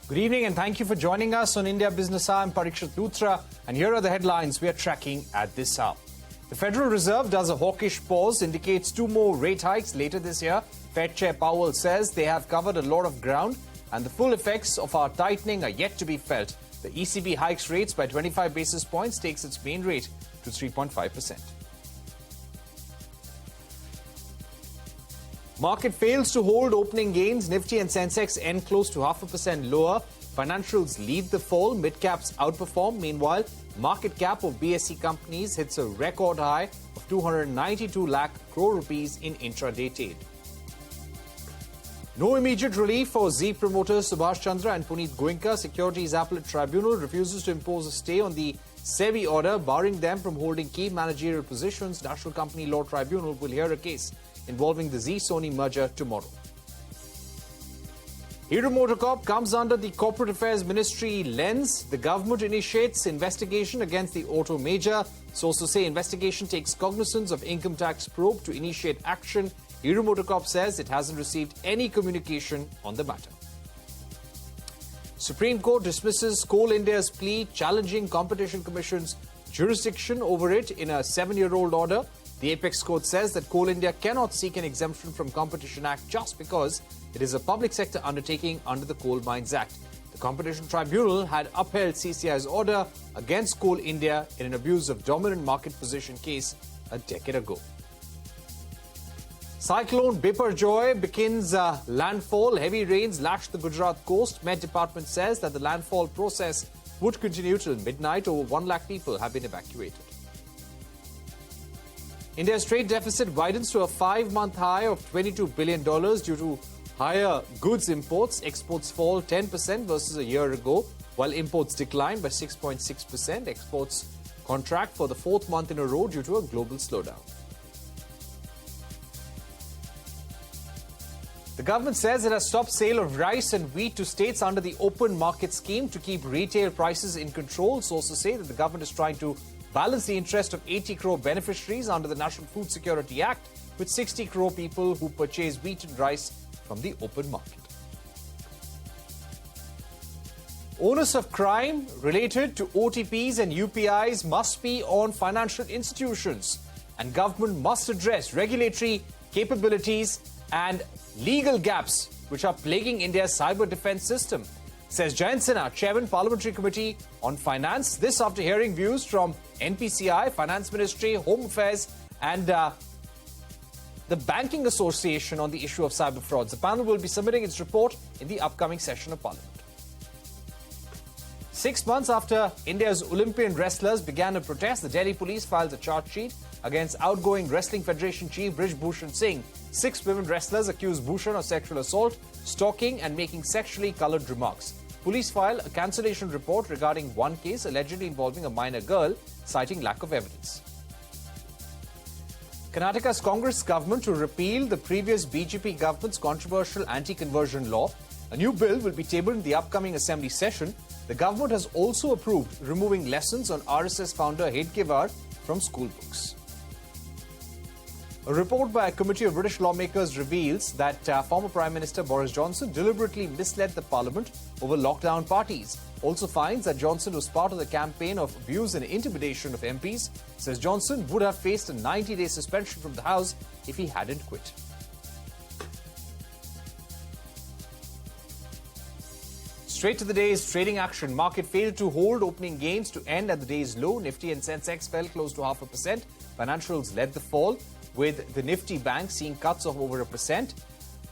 Good evening and thank you for joining us on India Business Hour. I'm Parikshit Luthra and here are the headlines we are tracking at this hour. The Federal Reserve does a hawkish pause, indicates 2 more rate hikes later this year. Fed Chair Powell says they have covered a lot of ground and the full effects of our tightening are yet to be felt. The ECB hikes rates by 25 basis points, takes its main rate to 3.5%. Market fails to hold opening gains. Nifty and Sensex end close to 0.5% lower. Financials lead the fall. Mid-caps outperform. Meanwhile, market cap of BSE companies hits a record high of 292 lakh crore rupees in intraday trade. No immediate relief for Z promoters Subhash, Chandra and Punit. Goenka. Securities Appellate Tribunal refuses to impose a stay on the SEBI order, barring them from holding key managerial positions. National Company Law Tribunal will hear a case involving the Z-Sony merger tomorrow. Hero MotoCorp comes under the Corporate Affairs Ministry lens. The government initiates investigation against the auto major. Sources say investigation takes cognizance of income tax probe to initiate action. Hero MotoCorp says it hasn't received any communication on the matter. Supreme Court dismisses Coal India's plea challenging Competition Commission's jurisdiction over it in a 7-year-old order. The Apex Court says that Coal India cannot seek an exemption from Competition Act just because it is a public sector undertaking under the Coal Mines Act. The Competition Tribunal had upheld CCI's order against Coal India in an abuse of dominant market position case a decade ago. Cyclone Biparjoy begins landfall. Heavy rains lashed the Gujarat coast. Met Department says that the landfall process would continue till midnight. Over 1 lakh people have been evacuated. India's trade deficit widens to a 5-month high of $22 billion due to higher goods imports. Exports fall 10% versus a year ago, while imports decline by 6.6%. Exports contract for the 4th month in a row due to a global slowdown. The government says it has stopped sale of rice and wheat to states under the open market scheme to keep retail prices in control. Sources say that the government is trying to balance the interest of 80 crore beneficiaries under the National Food Security Act with 60 crore people who purchase wheat and rice from the open market. Onus of crime related to OTPs and UPIs must be on financial institutions, and government must address regulatory capabilities and legal gaps which are plaguing India's cyber defense system, says Jayant Sinha, Chairman Parliamentary Committee on Finance. This after hearing views from NPCI, Finance Ministry, Home Affairs and the Banking Association on the issue of cyber frauds. The panel will be submitting its report in the upcoming session of Parliament. 6 months after India's Olympian wrestlers began a protest, the Delhi police filed a charge sheet against outgoing Wrestling Federation chief Brij Bhushan Singh. 6 women wrestlers accused Bhushan of sexual assault, stalking and making sexually coloured remarks. Police filed a cancellation report regarding one case allegedly involving a minor girl, citing lack of evidence. Karnataka's Congress government to repeal the previous BJP government's controversial anti-conversion law. A new bill will be tabled in the upcoming assembly session. The government has also approved removing lessons on RSS founder Hedgewar from school books. A report by a committee of British lawmakers reveals that former Prime Minister Boris Johnson deliberately misled the Parliament over lockdown parties. Also finds that Johnson was part of the campaign of abuse and intimidation of MPs. Says Johnson would have faced a 90-day suspension from the House if he hadn't quit. Straight to the day's trading action. Market failed to hold opening gains to end at the day's low. Nifty and Sensex fell close to 0.5%. Financials led the fall, with the Nifty Bank seeing cuts of over 1%.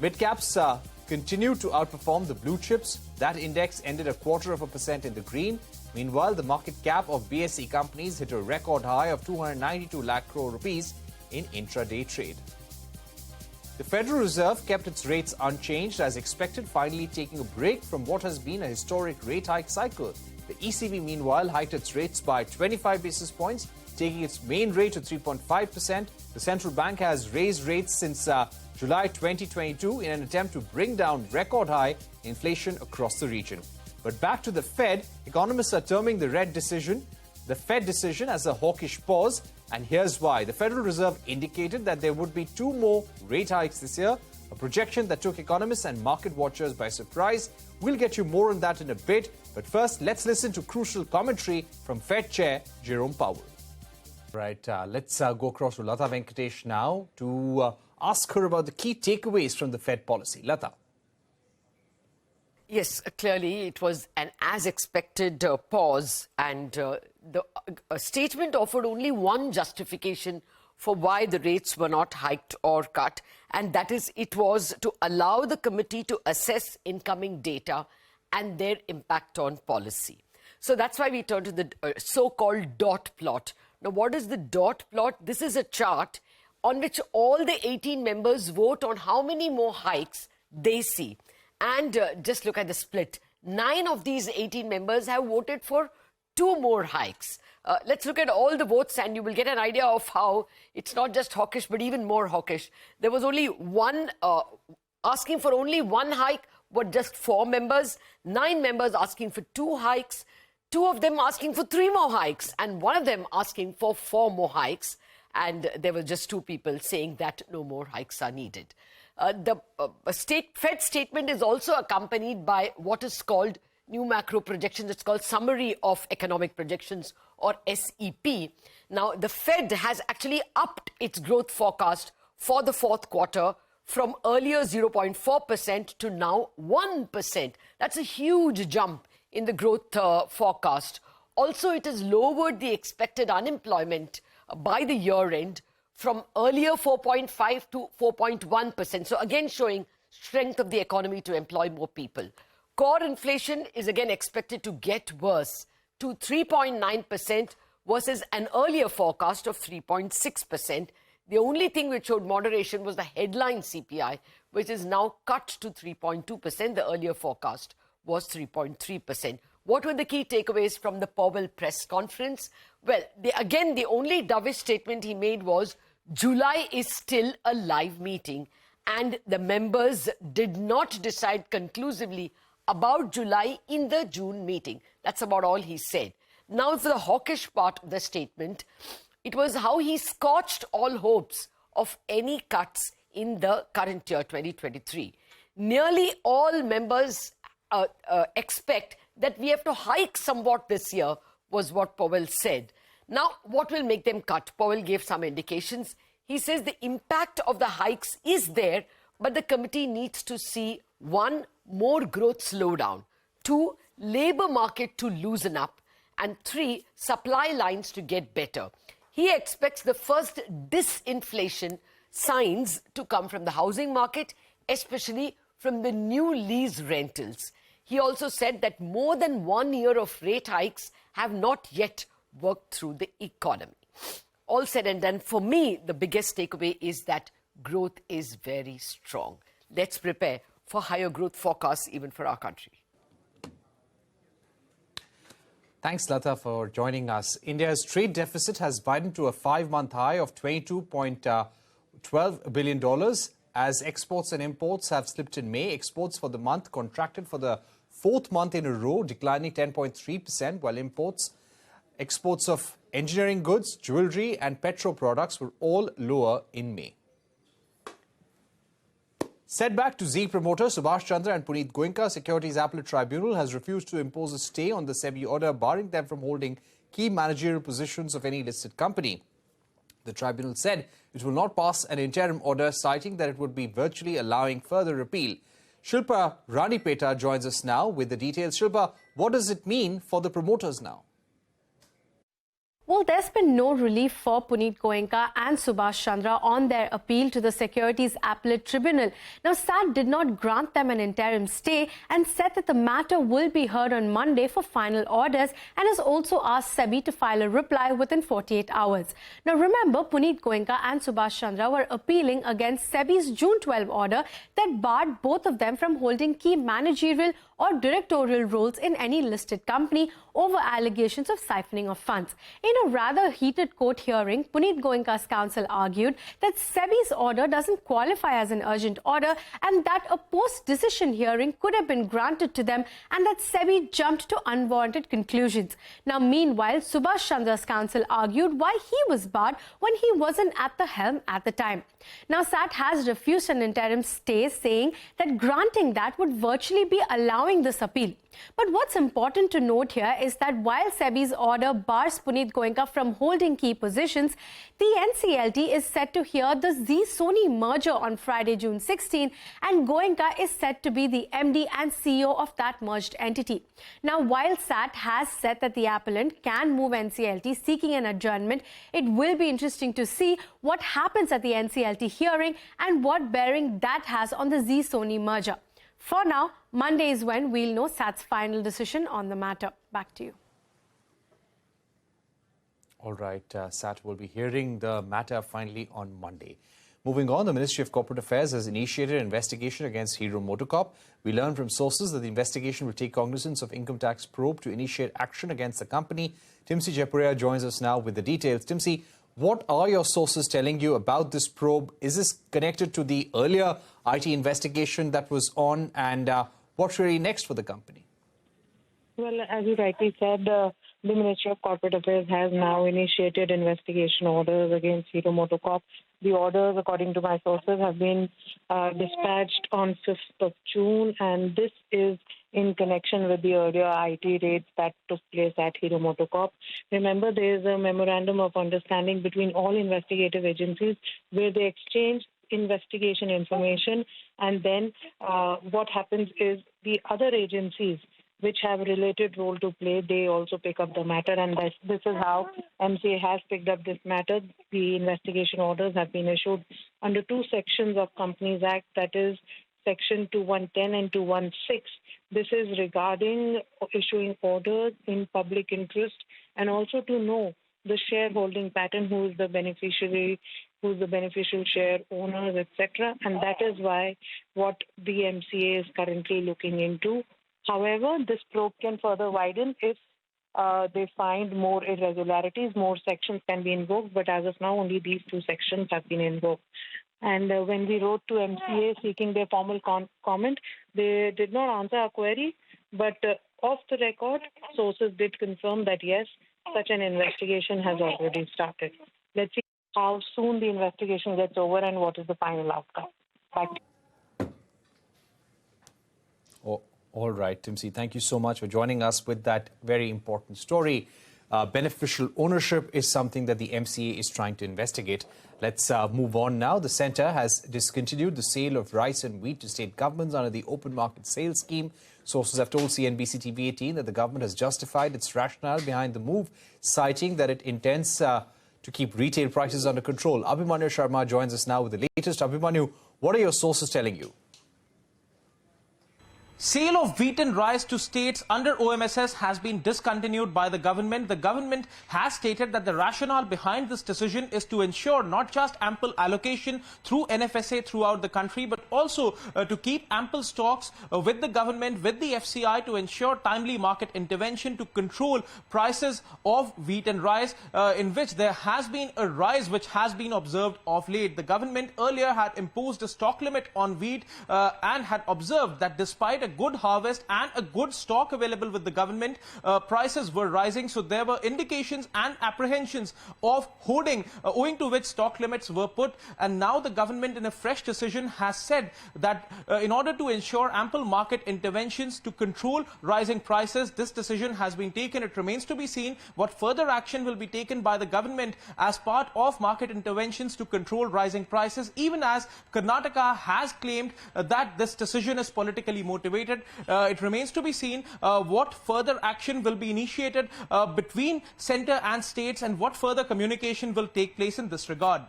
Mid-caps continued to outperform the blue chips. That index ended 0.25% in the green. Meanwhile, the market cap of BSE companies hit a record high of 292 lakh crore rupees in intraday trade. The Federal Reserve kept its rates unchanged as expected, finally taking a break from what has been a historic rate hike cycle. The ECB, meanwhile, hiked its rates by 25 basis points, taking its main rate to 3.5%. The central bank has raised rates since July 2022 in an attempt to bring down record-high inflation across the region. But back to the Fed, economists are terming the Fed decision as a hawkish pause, and here's why. The Federal Reserve indicated that there would be 2 more rate hikes this year, a projection that took economists and market watchers by surprise. We'll get you more on that in a bit. But first, let's listen to crucial commentary from Fed Chair Jerome Powell. Right, let's go across to Lata Venkatesh now to ask her about the key takeaways from the Fed policy. Lata. Yes, clearly it was an as-expected pause, and the statement offered only one justification for why the rates were not hiked or cut, and that is it was to allow the committee to assess incoming data and their impact on policy. So that's why we turn to the so-called dot plot. Now, what is the dot plot? This is a chart on which all the 18 members vote on how many more hikes they see. And just look at the split. 9 of these 18 members have voted for 2 more hikes. Let's look at all the votes and you will get an idea of how it's not just hawkish, but even more hawkish. There was only one asking for only 1 hike, but just 4 members. 9 members asking for 2 hikes. 2 of them asking for 3 more hikes. And 1 of them asking for 4 more hikes. And there were just 2 people saying that no more hikes are needed. The Fed statement is also accompanied by what is called new macro projections. It's called Summary of Economic Projections, or SEP. Now, the Fed has actually upped its growth forecast for the 4th quarter from earlier 0.4% to now 1%. That's a huge jump in the growth forecast. Also, it has lowered the expected unemployment by the year end from earlier 4.5 to 4.1%. So again, showing strength of the economy to employ more people. Core inflation is again expected to get worse to 3.9% versus an earlier forecast of 3.6%. The only thing which showed moderation was the headline CPI, which is now cut to 3.2%. The earlier forecast was 3.3%. What were the key takeaways from the Powell press conference? Well, the only dovish statement he made was July is still a live meeting, and the members did not decide conclusively about July in the June meeting. That's about all he said. Now, for the hawkish part of the statement, it was how he scorched all hopes of any cuts in the current year, 2023. Nearly all members expect that we have to hike somewhat this year, was what Powell said. Now, what will make them cut? Powell gave some indications. He says the impact of the hikes is there, but the committee needs to see 1, more growth slowdown, 2, labor market to loosen up, and 3, supply lines to get better. He expects the first disinflation signs to come from the housing market, especially from the new lease rentals. He also said that more than 1 year of rate hikes have not yet worked through the economy. All said and done, for me, the biggest takeaway is that growth is very strong. Let's prepare for higher growth forecasts even for our country. Thanks, Lata, for joining us. India's trade deficit has widened to a 5-month high of $22.12 billion as exports and imports have slipped in May. Exports for the month contracted for the 4th month in a row, declining 10.3%, while exports of engineering goods, jewelry and petro products were all lower in May. Setback to Zee promoter Subhash, Chandra and Punit Goenka. Securities Appellate Tribunal has refused to impose a stay on the SEBI order barring them from holding key managerial positions of any listed company. The tribunal said it will not pass an interim order, citing that it would be virtually allowing further appeal. Shilpa Ranipeta joins us now with the details. Shilpa, what does it mean for the promoters now? Well, there's been no relief for Punit Goenka and Subhash Chandra on their appeal to the Securities Appellate Tribunal. Now, SAT did not grant them an interim stay and said that the matter will be heard on Monday for final orders, and has also asked SEBI to file a reply within 48 hours. Now, remember, Punit Goenka and Subhash Chandra were appealing against SEBI's June 12 order that barred both of them from holding key managerial or directorial roles in any listed company over allegations of siphoning of funds. In a rather heated court hearing, Punit Goenka's counsel argued that SEBI's order doesn't qualify as an urgent order and that a post-decision hearing could have been granted to them and that SEBI jumped to unwarranted conclusions. Now, meanwhile, Subhash Chandra's counsel argued why he was barred when he wasn't at the helm at the time. Now, SAT has refused an interim stay, saying that granting that would virtually be allowing this appeal. But what's important to note here is that while SEBI's order bars Punit Goenka from holding key positions, the NCLT is set to hear the Zee-Sony merger on Friday, June 16, and Goenka is set to be the MD and CEO of that merged entity. Now, while SAT has said that the appellant can move NCLT seeking an adjournment, it will be interesting to see what happens at the NCLT hearing and what bearing that has on the Zee-Sony merger. For now, Monday is when we'll know SAT's final decision on the matter. Back to you. All right, SAT will be hearing the matter finally on Monday. Moving on, the Ministry of Corporate Affairs has initiated an investigation against Hero MotoCorp. We learn from sources that the investigation will take cognizance of income tax probe to initiate action against the company. Timsi Jaipuria joins us now with the details. Timsi, what are your sources telling you about this probe? Is this connected to the earlier IT investigation that was on, and what's really next for the company? Well, as you rightly said, the Ministry of Corporate Affairs has now initiated investigation orders against Hero MotoCorp. The orders, according to my sources, have been dispatched on 5th of June, and this is in connection with the earlier IT raids that took place at Hero MotoCorp. Remember, there is a memorandum of understanding between all investigative agencies where they exchange investigation information, and then what happens is the other agencies which have a related role to play, they also pick up the matter, and this is how MCA has picked up this matter. The investigation orders have been issued under two sections of Companies Act, that is Section 2110 and 216. This is regarding issuing orders in public interest and also to know the shareholding pattern, who is the beneficiary, who is the beneficial share owners, etc. And that is why what the MCA is currently looking into. However, this probe can further widen if they find more irregularities. More sections can be invoked, but as of now, only these two sections have been invoked. And when we wrote to MCA seeking their formal comment, they did not answer our query. But off the record, sources did confirm that, yes, such an investigation has already started. Let's see how soon the investigation gets over and what is the final outcome. Back to you. All right, Timsi, thank you so much for joining us with that very important story. Beneficial ownership is something that the MCA is trying to investigate. Let's move on now. The centre has discontinued the sale of rice and wheat to state governments under the open market sales scheme. Sources have told CNBC-TV18 that the government has justified its rationale behind the move, citing that it intends to keep retail prices under control. Abhimanyu Sharma joins us now with the latest. Abhimanyu, what are your sources telling you? Sale of wheat and rice to states under OMSS has been discontinued by the government. The government has stated that the rationale behind this decision is to ensure not just ample allocation through NFSA throughout the country, but also to keep ample stocks with the government, with the FCI, to ensure timely market intervention to control prices of wheat and rice, in which there has been a rise which has been observed of late. The government earlier had imposed a stock limit on wheat and had observed that despite a good harvest and a good stock available with the government, prices were rising. So there were indications and apprehensions of hoarding, owing to which stock limits were put. And now the government, in a fresh decision, has said that in order to ensure ample market interventions to control rising prices, this decision has been taken. It remains to be seen what further action will be taken by the government as part of market interventions to control rising prices, even as Karnataka has claimed that this decision is politically motivated. It remains to be seen what further action will be initiated between centre and states and what further communication will take place in this regard.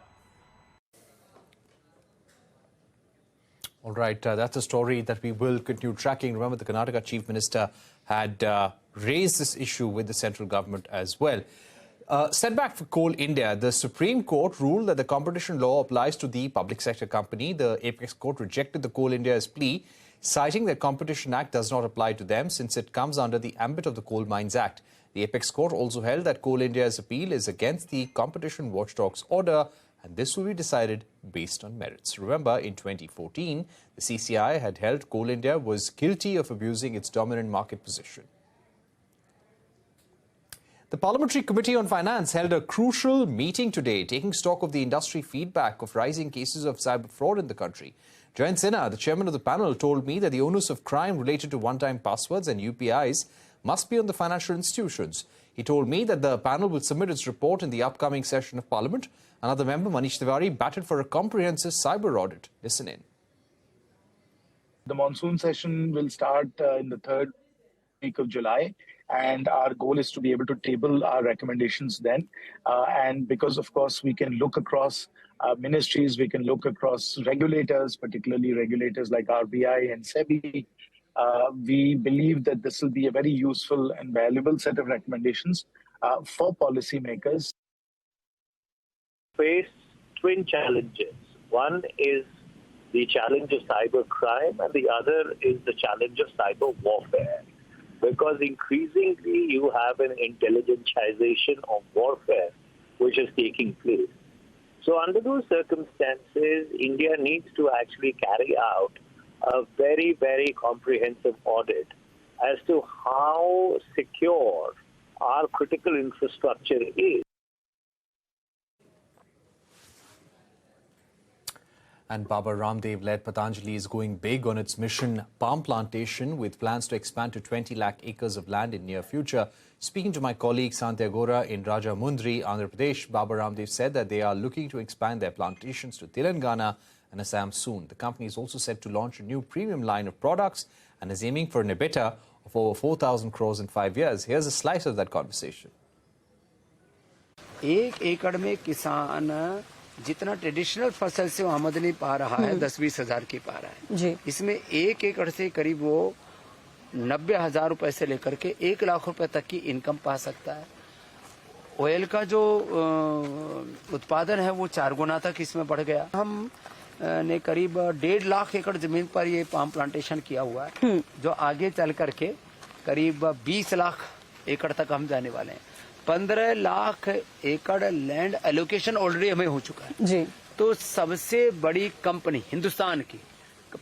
All right, that's a story that we will continue tracking. Remember, the Karnataka Chief Minister had raised this issue with the central government as well. Setback for Coal India. The Supreme Court ruled that the competition law applies to the public sector company. The Apex Court rejected the Coal India's plea, citing that Competition Act does not apply to them since it comes under the ambit of the Coal Mines Act. The apex court also held that Coal India's appeal is against the competition watchdog's order, and this will be decided based on merits. Remember, in 2014, the CCI had held Coal India was guilty of abusing its dominant market position. The Parliamentary Committee on Finance held a crucial meeting today, taking stock of the industry feedback of rising cases of cyber fraud in the country. Jayant Sinha, the chairman of the panel, told me that the onus of crime related to one-time passwords and UPIs must be on the financial institutions. He told me that the panel will submit its report in the upcoming session of Parliament. Another member, Manish Tiwari, batted for a comprehensive cyber audit. Listen in. The monsoon session will start in the third week of July, and our goal is to be able to table our recommendations then. And because, of course, we can look across ministries, we can look across regulators, particularly regulators like RBI and SEBI, we believe that this will be a very useful and valuable set of recommendations for policymakers. Face twin challenges. One is the challenge of cyber crime, and the other is the challenge of cyber warfare. Because increasingly you have an intelligentization of warfare which is taking place. So under those circumstances, India needs to actually carry out a very, very comprehensive audit as to how secure our critical infrastructure is. And Baba Ramdev-led Patanjali is going big on its mission palm plantation with plans to expand to 20 lakh acres of land in near future. Speaking to my colleague Santya Gora in Rajamundry, Andhra Pradesh, Baba Ramdev said that they are looking to expand their plantations to Telangana and Assam soon. The company is also set to launch a new premium line of products and is aiming for an EBITDA of over 4,000 crores in 5 years. Here's a slice of that conversation. एक एकड़ में किसान जितना traditional फसल से आमदनी पा रहा है 10-20 हजार की पा रहा है जी। इसमें एक एकड़ से करीब वो 90,000 रुपए से लेकर के 1 लाख रुपए तक की इनकम पा सकता है। ऑयल का जो उत्पादन है वो 4 गुना तक इसमें बढ़ गया। हम ने करीब 1.5 लाख एकड़ जमीन पर ये पाम प्लांटेशन किया हुआ है, जो आगे चल करके करीब 20 लाख एकड़ तक हम जाने वाले हैं। 15 लाख एकड़ लैंड एलोकेशन ऑलरेडी हमें हो चुका है जी। तो सबसे बड़ी कंपनी हिंदुस्तान की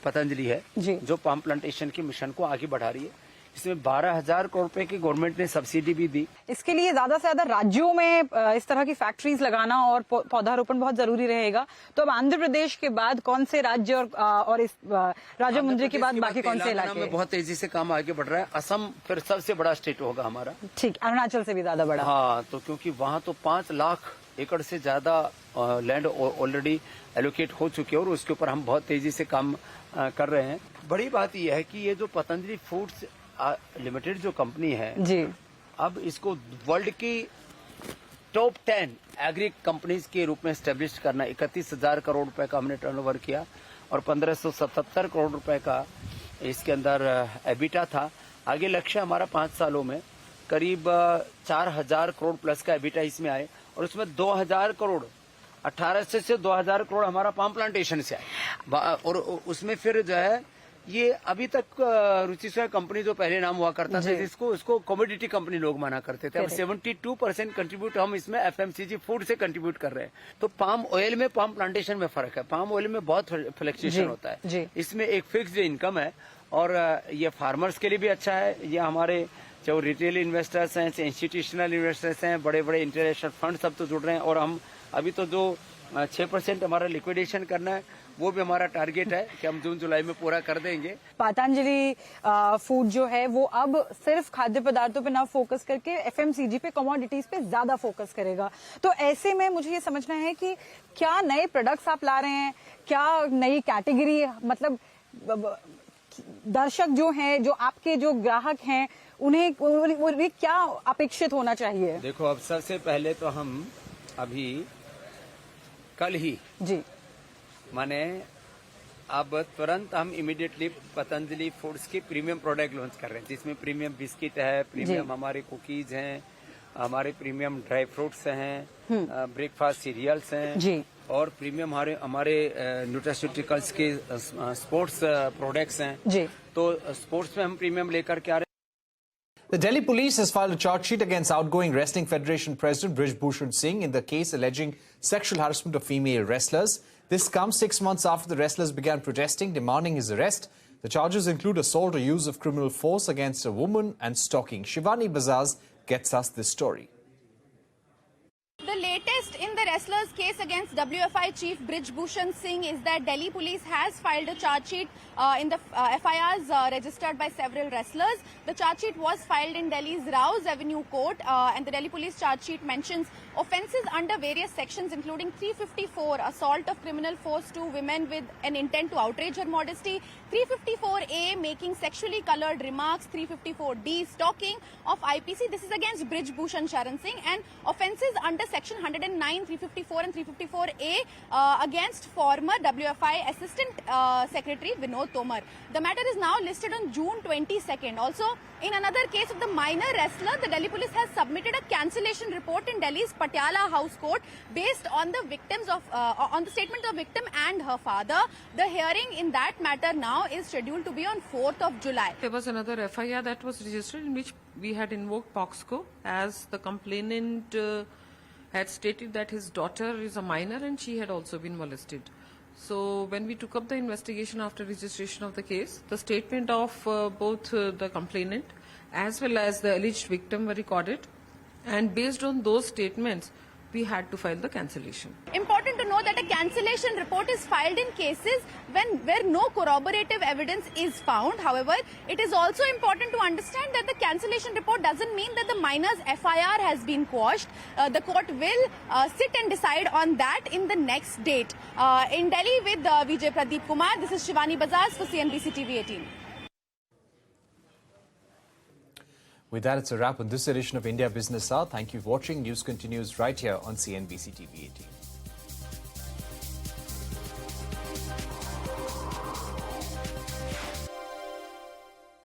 पतंजलि है जी, जो पाम प्लांटेशन की मिशन को आगे बढ़ा रही है। इसमें 12,000 करोड़ रुपए की गवर्नमेंट ने सब्सिडी भी दी। इसके लिए ज्यादा से ज्यादा राज्यों में इस तरह की फैक्ट्रीज लगाना और पौधारोपण बहुत जरूरी रहेगा। तो अब आंध्र प्रदेश के बाद कौन से राज्य और इस राजामुंद्री के बाद बाकी कौन से इलाके? बहुत तेजी से काम आगे बढ़ रहा है। असम फिर सबसे बड़ा स्टेट होगा हमारा। ठीक, अरुणाचल से भी ज्यादा बड़ा। हाँ, तो क्योंकि वहाँ तो 5 लाख एकड़ से ज्यादा लैंड ऑलरेडी एलोकेट हो चुकी है और उसके ऊपर हम बहुत तेजी से काम कर रहे हैं। बड़ी बात यह है कि ये जो पतंजलि फूड्स लिमिटेड जो कंपनी है जी, अब इसको वर्ल्ड की टॉप 10 एग्री कंपनीज के रूप में एस्टेब्लिश करना। 31,000 करोड़ रुपए का हमने टर्नओवर किया और 1577 करोड़ रुपए का इसके अंदर एबिटा था। आगे लक्ष्य हमारा 5 सालों में करीब 4,000 करोड़ प्लस का एबिटा इसमें आए और उसमें 2,000 करोड़ 1800 से 2,000 करोड़ हमारा पाम प्लांटेशन से आए। और उसमें फिर जो है ये अभी तक रुचि सोया कंपनी जो पहले नाम हुआ करता था, इसको कमोडिटी कंपनी लोग माना करते थे। अब 72% कंट्रीब्यूट हम इसमें एफएमसीजी फूड से कंट्रीब्यूट कर रहे हैं। तो पाम ऑयल में पाम प्लांटेशन में फर्क है। पाम ऑयल में बहुत फ्लक्चुएशन होता है, इसमें एक फिक्स्ड इनकम है और ये फार्मर्स के लिए भी अच्छा है। ये हमारे जो रिटेल इन्वेस्टर्स हैं, इंस्टीट्यूशनल इन्वेस्टर्स हैं, बड़े बड़े इंटरनेशनल फंड सब तो जुड़ रहे हैं। और हम अभी तो जो 6% हमारा लिक्विडेशन करना है वो भी हमारा टारगेट है कि हम जून जुलाई में पूरा कर देंगे। पतंजलि फूड जो है वो अब सिर्फ खाद्य पदार्थों पे ना फोकस करके एफएमसीजी पे, कमोडिटीज पे ज्यादा फोकस करेगा। तो ऐसे में मुझे ये समझना है कि क्या नए प्रोडक्ट्स आप ला रहे हैं, क्या नई कैटेगरी, मतलब दर्शक जो हैं, जो आपके जो ग्राहक हैं, उन्हें क्या अपेक्षित होना चाहिए? देखो, अब सबसे पहले तो हम अभी कल ही जी माने अब तुरंत हम इमीडिएटली पतंजलि फूड्स की प्रीमियम प्रोडक्ट लॉन्च कर रहे हैं, जिसमें प्रीमियम बिस्किट है, प्रीमियम हमारे कुकीज हैं, हमारे प्रीमियम ड्राई फ्रूट्स हैं, ब्रेकफास्ट सीरियल्स हैं जी, और प्रीमियम हमारे न्यूट्रास्यूटिकल्स के स्पोर्ट्स प्रोडक्ट्स हैं जी। तो स्पोर्ट्स में हम प्रीमियम लेकर के आ रहे हैं। The Delhi police has filed a charge sheet against outgoing Wrestling Federation President Brij Bhushan Singh in the case alleging sexual harassment of female wrestlers. This comes 6 months after the wrestlers began protesting, demanding his arrest. The charges include assault or use of criminal force against a woman and stalking. Shivani Bazaz gets us this story. The latest in the wrestlers' case against WFI chief Brij Bhushan Singh is that Delhi police has filed a charge sheet in the FIRs registered by several wrestlers. The charge sheet was filed in Delhi's Rouse Avenue court and the Delhi police charge sheet mentions offences under various sections including 354 assault of criminal force to women with an intent to outrage her modesty, 354A making sexually coloured remarks, 354D stalking of IPC. This is against Brij Bhushan Sharan Singh, and offences under section 109, 354 and 354A against former WFI Assistant Secretary Vinod Tomar. The matter is now listed on June 22nd. Also, in another case of the minor wrestler, the Delhi police has submitted a cancellation report in Delhi's Patiala House Court based on the victims of on the statement of victim and her father. The hearing in that matter now is scheduled to be on 4th of July. There was another FIR that was registered in which we had invoked POXCO as the complainant had stated that his daughter is a minor and she had also been molested. So when we took up the investigation after registration of the case, the statement of both the complainant as well as the alleged victim were recorded, and based on those statements we had to file the cancellation. Important to know that a cancellation report is filed in cases where no corroborative evidence is found. However, it is also important to understand that the cancellation report doesn't mean that the minor's FIR has been quashed. The court will sit and decide on that in the next date. In Delhi with Vijay Pradeep Kumar, this is Shivani Bazaz for CNBC-TV18. With that, it's a wrap on this edition of India Business Hour. Thank you for watching. News continues right here on CNBC-TV18.